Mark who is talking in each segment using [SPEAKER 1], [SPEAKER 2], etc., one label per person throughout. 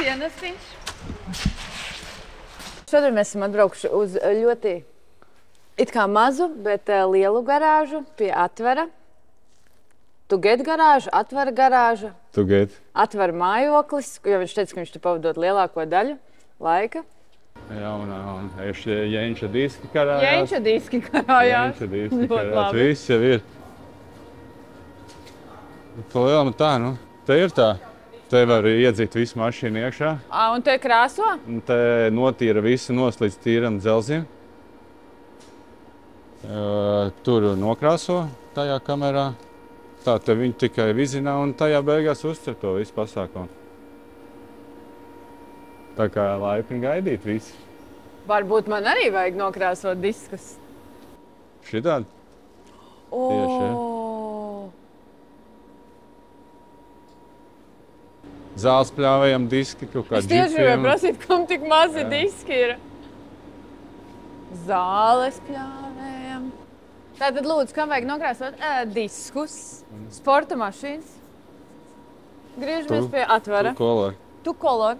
[SPEAKER 1] ienestiņš. Šodien mēs esam atbraukuši uz ļoti it kā mazu, bet lielu garāžu pie Atvera. Tuget garāžu, Atvera garāža.
[SPEAKER 2] Tuget.
[SPEAKER 1] Atvera mājoklis, jo viņš teica, ka viņš tu pavadot lielāko daļu laika.
[SPEAKER 2] Jā, un Jeņča diski karājās.
[SPEAKER 1] Jeņča diski karājās.
[SPEAKER 2] Jeņča diski karājās. Viss jau ir. Pa lielam tā, nu, te ir tā. Te var iedzīt visu mašīnu iekšā.
[SPEAKER 1] Un te krāso?
[SPEAKER 2] Un te notīra visu nost līdz tīram dzelzim. Tur nokrāso tajā kamerā. Tā te viņi tikai vizinā un tajā beigās uzcer to visu pasākumu. Tā kā laipni gaidīt visi.
[SPEAKER 1] Varbūt man arī vajag nokrāsot diskus.
[SPEAKER 2] Šitādi? Tieši, ja. Zāles pļāvējam diski, kaut kā džipiem.
[SPEAKER 1] Es tieši gribēju prasīt, kam tik mazi diski ir. Zāles pļāvējam. Tātad lūdzu, kam vajag nokrāsot diskus, sporta mašīnas. Griežamies pie Atvera. Tu kolor.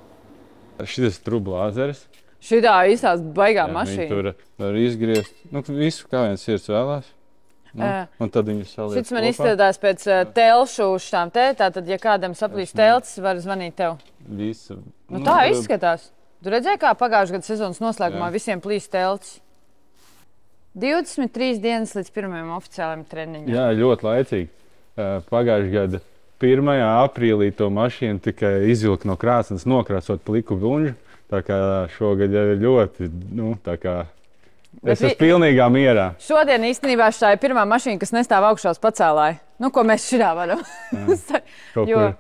[SPEAKER 2] Šitas trublāzeres.
[SPEAKER 1] Šitā īstās baigā mašīna.
[SPEAKER 2] Viņi tur var izgriezt. Nu, visu, kā viens sirds vēlās. Un tad viņi saliek
[SPEAKER 1] šits man izstrādās pēc telšu šitām te. Tātad, ja kādam saplīst telts, var zvanīt tev.
[SPEAKER 2] Visu.
[SPEAKER 1] Nu, tā izskatās. Tu redzēji, kā pagājušā gada sezonas noslēgumā visiem plīst telts? 23 dienas līdz pirmajam oficiālajam treniņam.
[SPEAKER 2] Jā, ļoti laicīgi. Pagājušā gada 1. aprīlī to mašīnu tikai izvilka no krāsnes, nokrāsot pliku buņžu. Tā kā šogad jau ir ļoti, nu, tā kā es esmu pilnīgā mierā.
[SPEAKER 1] Šodien īstenībā šā ir pirmā mašīna, kas nestāv augšā uz pacēlāju. Nu, ko mēs šitā varam. Jo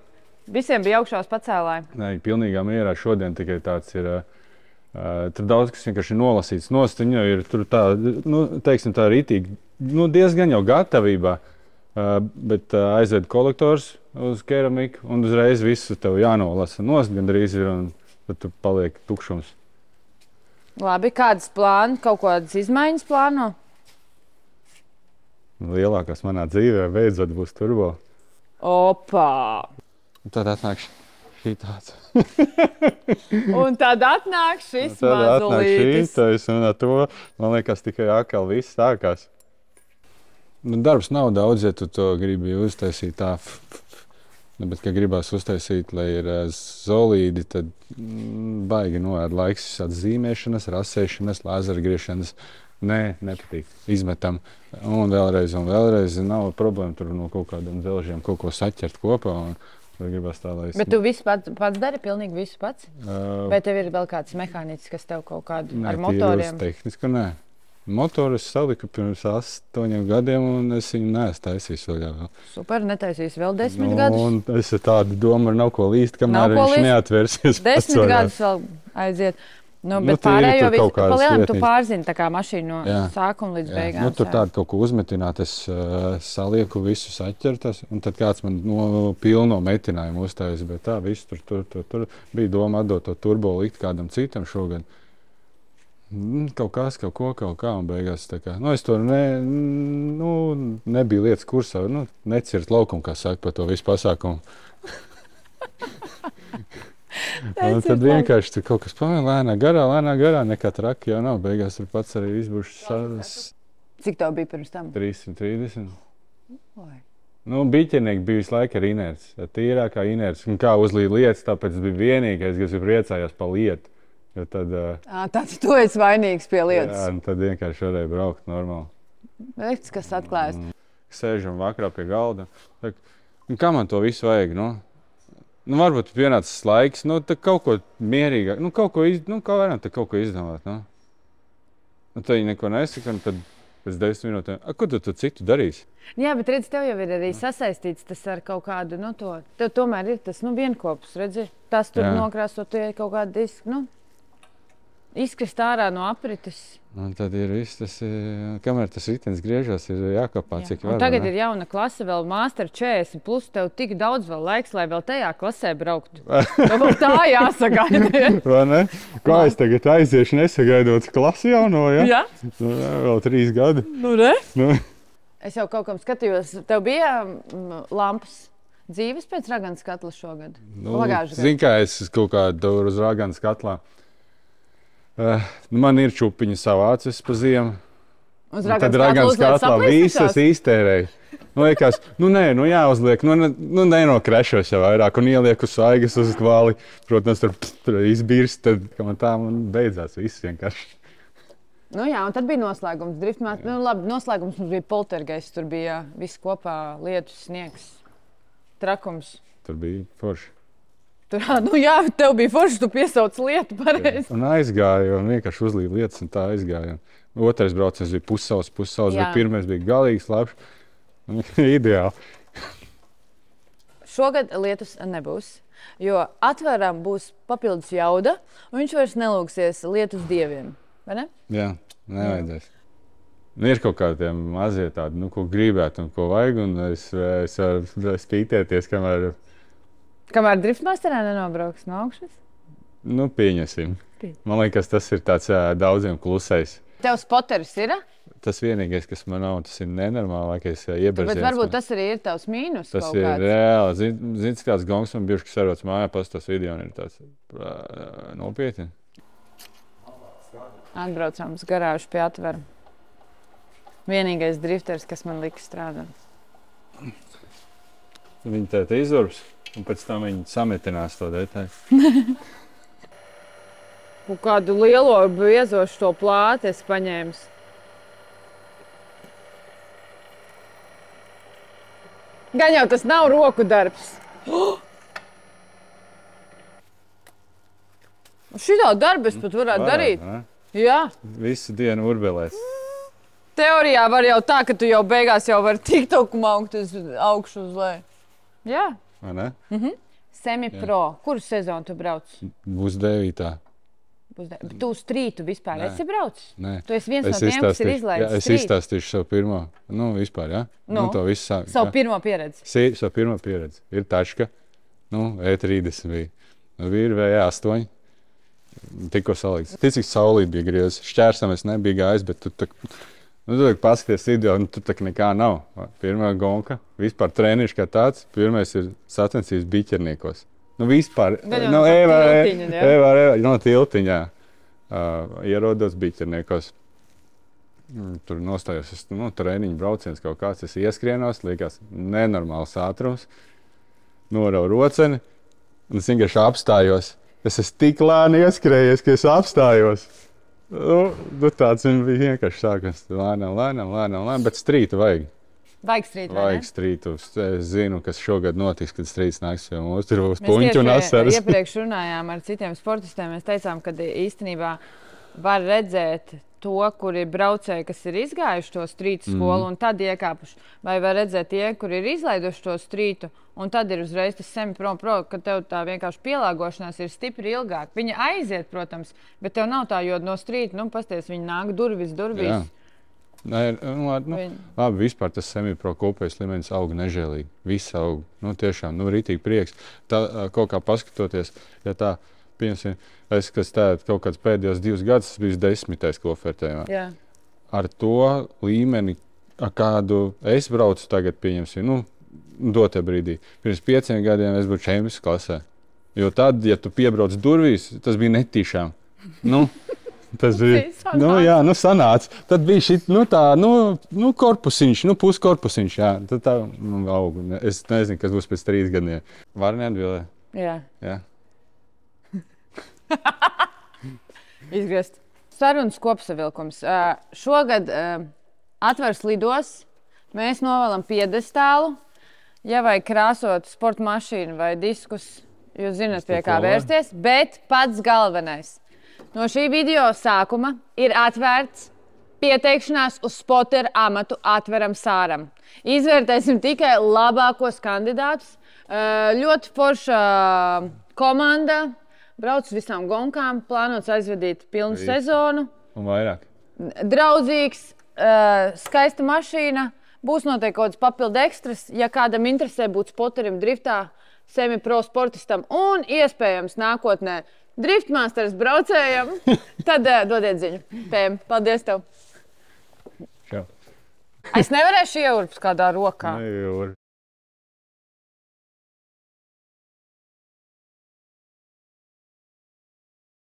[SPEAKER 1] visiem bija augšā uz pacēlāju.
[SPEAKER 2] Nē, pilnīgā mierā šodien tikai tāds ir. Tur daudz, kas vienkārši ir nolasīts nost, viņa ir tur tā, nu, teiksim tā rītīgi, nu, diezgan jau gatavībā, bet aizved kolektors uz keramiku un uzreiz visu tev jānolasa nost, gandrīz ir, un tad tu paliek tukšums.
[SPEAKER 1] Labi, kādas plāni, kaut kādas izmaiņas plāno?
[SPEAKER 2] Lielākās manā dzīvē beidzot būs turbo.
[SPEAKER 1] Opā!
[SPEAKER 2] Un tad atnāk šitāds.
[SPEAKER 1] Un tad atnāk šis mazulītis.
[SPEAKER 2] Un ar to, man liekas, tikai atkal viss sākās. Nu, darbs nav daudz, ja tu to gribi uztaisīt tā. Bet, kad gribās uztaisīt, lai ir solīdi, tad baigi noēd laiks zīmēšanas, rasēšanas, lāzergriešanas. Nē, nepatīk. Izmetam. Un vēlreiz, nav problēma tur no kaut kādiem dzelžiem kaut ko saķert kopā. Un gribās tā, lai
[SPEAKER 1] bet tu visu pats dari, pilnīgi visu pats? Vai tev ir vēl kāds mehānicis, kas tev kaut kādu ar motoriem?
[SPEAKER 2] Nē, tehniski, nē. Motoru es saliku pirms 8 gadiem, un es viņu neesmu taisījis vēl.
[SPEAKER 1] Super, netaisījis vēl 10 gadus?
[SPEAKER 2] Un es tādu domu, nav ko līst, kamēr viņš neatvērsies.
[SPEAKER 1] 10 gadus vēl aiziet. Nu, bet pārējo visu, palielam, tu pārzini tā kā mašīnu no sākuma līdz beigām.
[SPEAKER 2] Nu, tur tādu kaut ko uzmetināt, es salieku visu saķertas, un tad kāds man no pilno metinājumu uzstājas, bet tā visu tur bija doma atdot to turbo likt kādam citam šogad. Kaut kā, un beigās tā kā. Nu, es to nebija lietas kursā, necirt laukumu, kā saka, par to visu pasākumu. Un tad vienkārši tur kaut kas pamēr lēnā garā, nekā traki jau nav. Beigās tur pats arī izbušas sarunas.
[SPEAKER 1] Cik tev bija pirms tam?
[SPEAKER 2] 330. Nu, biķernieki bija visu laiku ar inerci, tīrākā inerci. Un kā uzlīd lietas, tāpēc bija vienīgais, kas priecājās pa lietu.
[SPEAKER 1] Tāds tu esi vainīgs pie lietas.
[SPEAKER 2] Jā, un tad vienkārši varēja braukt normāli.
[SPEAKER 1] Veiks, kas atklājas.
[SPEAKER 2] Sēžam vakarā pie galda. Kā man to visu vajag, nu? Nu, varbūt pienācis laiks, nu, tad kaut ko mierīgāk, nu, kaut ko izdomāt, nu. Un tad viņi neko nesaka, un tad pēc 10 minūtēm, ko tu citu darīsi?
[SPEAKER 1] Jā, bet redz, tev jau ir arī sasaistīts tas ar kaut kādu, nu, to. Tev tomēr ir tas, nu, vienkopus, redzi? Tas tur nokrāsot, tu ir kaut kādu disku, nu. Izkrist ārā no aprites.
[SPEAKER 2] Un tad ir viss, kamēr tas ritenis griežās, ir jākapā, cik var.
[SPEAKER 1] Un tagad ir jauna klase, vēl Master 40, plus tev tik daudz vēl laiks, lai vēl tajā klasē brauktu. Tev vēl tā jāsagaida.
[SPEAKER 2] Vai ne? Kā es tagad aiziešu nesagaidot klasi jauno, ja?
[SPEAKER 1] Jā.
[SPEAKER 2] Vēl 3 gadi.
[SPEAKER 1] Nu, ne? Nu. Es jau kaut kam skatījos, tev bija lampas. dzīves pēc Raganas katla šogad?
[SPEAKER 2] Zini, kā es kaut kādu tur uz Raganas katlā. Man ir čupiņa savācis pa ziemu. Tad Raganas katlā visas iztērēja. Liekas, jāuzliek, nenokrešos jau vairāk un ielieku svaigas uz kvali. Protams, tur izbirst, tad tā man beidzās viss vienkārši.
[SPEAKER 1] Un tad bija noslēgums. Noslēgums mums bija poltergeists, tur bija viss kopā, lietus, sniegs, trakums.
[SPEAKER 2] Tur bija forši.
[SPEAKER 1] Tev bija forši, tu piesauc lietu pareizi.
[SPEAKER 2] Un aizgāju, un vienkārši uzlīja lietas, un tā aizgāja. Otrais brauciens bija pussauts, bet pirmais bija galīgs labs. Ideāli.
[SPEAKER 1] Šogad lietus nebūs, jo Atveram būs papildus jauda, un viņš vairs nelūgsies lietus dieviem, vai ne?
[SPEAKER 2] Jā, nevajadzēs. Ir kaut kādi mazie tādi, ko gribētu un ko vajag, un es varu spītēties,
[SPEAKER 1] Kamēr driftmasterā nenobrauks no augšas?
[SPEAKER 2] Pieņemsim. Man liekas, tas ir tāds daudziem klusais.
[SPEAKER 1] Tev spoteris ir?
[SPEAKER 2] Tas vienīgais, kas man nav, tas ir nenormālākais iebrauciens.
[SPEAKER 1] Bet varbūt tas arī ir tavs mīnus
[SPEAKER 2] kaut kāds. Tas ir reāli. Zini, kāds gongs man bijuši, kas sarots mājā, pastos video, un ir tāds nopietni.
[SPEAKER 1] Atbraucām uz garāžu pie Atvera. Vienīgais drifters, kas man lika strādāt.
[SPEAKER 2] Viņi te izurps, un pēc tam viņi sametinās to detaļu.
[SPEAKER 1] Kādu lielo biezošu to plāti es paņēmu. Gan jau tas nav roku darbs. Šitā darbu es pat varētu darīt. Jā.
[SPEAKER 2] Visu dienu urbelēs.
[SPEAKER 1] Teorijā var jau tā, ka tu jau beigās jau vari TikToku maukt uz augšu uz leju. Jā.
[SPEAKER 2] Vai ne?
[SPEAKER 1] Semi-pro. Kuru sezonu tu brauc?
[SPEAKER 2] Būs 9.
[SPEAKER 1] Bet tu uz strītu vispār esi braucis?
[SPEAKER 2] Nē.
[SPEAKER 1] Tu esi viens no tiem, kas ir izlaidis strītu?
[SPEAKER 2] Es izstāstīšu savu pirmo, vispār, jā? To visu sāk.
[SPEAKER 1] Savu pirmo pieredzi?
[SPEAKER 2] Savu pirmo pieredzi. Ir tačka, E30 bija. Bija V8. Tikko salikts. Ticik saulīt bija griezis. Šķērsam es nebija gājis, bet tu paskaties video, tu tak nekā nav. Pirmā gonka, vispār treniņš kā tāds. Pirmais ir sacensības biķerniekos. Vispār, no tiltiņā, ierodos biķerniekos. Tur nostājos, treniņu brauciens kaut kāds, es ieskrienos, liekas nenormāls ātrums, norauju roceni, un es vienkārši apstājos. Es esmu tik lēni ieskrējies, ka es apstājos. Tāds bija vienkārši sākās lēnām, bet strītu vajag.
[SPEAKER 1] Vajag strītu, vai ne?
[SPEAKER 2] Vajag strītu. Es zinu, kas šogad notiks, kad strīts nāks pie mums. Tur būs puņķi un asaras.
[SPEAKER 1] Mēs iepriekš runājām ar citiem sportistiem. Mēs teicām, ka īstenībā var redzēt to, kuri braucēji, kas ir izgājuši to strītu skolu un tad iekāpuši. Vai var redzēt tie, kuri ir izlaiduši to strītu un tad ir uzreiz tas semi-pro, ka tev tā vienkārši pielāgošanās ir stipri ilgāk. Viņa aiziet, protams, bet tev nav tā, jo no strīta, pasties, viņi nāk durvis.
[SPEAKER 2] Jā. Labi, vispār tas semi-pro kopējais līmenis aug nežēlīgi. Viss aug, tiešām, rītīgi prieks. Tā, kaut kā paskatoties, ja tā, piemēram, es, kas kaut kāds pēdējos 2 gadus, tas bija 10. kofertējumā.
[SPEAKER 1] Jā.
[SPEAKER 2] Ar to līmeni, kādu es braucu tagad, pieņemsim, dotā brīdī. Pirms 5 gadiem es būtu čempions klasē. Jo tad, ja tu piebrauc durvīs, tas bija netīšām. Tas bija, sanāca. Tad bija šī, korpusiņš, puskorpusiņš, jā. Tad tā, aug. Es nezinu, kas būs pēc 3 gadiem. Var neatbildēt?
[SPEAKER 1] Jā. Izgriezt. Sarunas kopsavilkums. Šogad Atvers lidos, mēs novalam piedestālu. Ja vajag krāsot sporta mašīnu vai diskus, jūs zināt, pie kā vērsties, bet pats galvenais. No šī video sākuma ir atvērts pieteikšanās uz spoteru amatu Atveram Sāram. Izvērtēsim tikai labākos kandidātus. Ļoti forša komanda, brauc uz visām gonkām, plānots aizvedīt pilnu sezonu.
[SPEAKER 2] Un vairāk.
[SPEAKER 1] Draudzīgs, skaista mašīna, būs noteikti kaut kāds papildu ekstras, ja kādam interesē būt spoterim driftā, semi-pro sportistam un iespējams nākotnē driftmasters braucējam, tad dodiet ziņu. PM, paldies tev.
[SPEAKER 2] Čau.
[SPEAKER 1] Es nevarēšu ieurbt kādā rokā.
[SPEAKER 2] Nevar.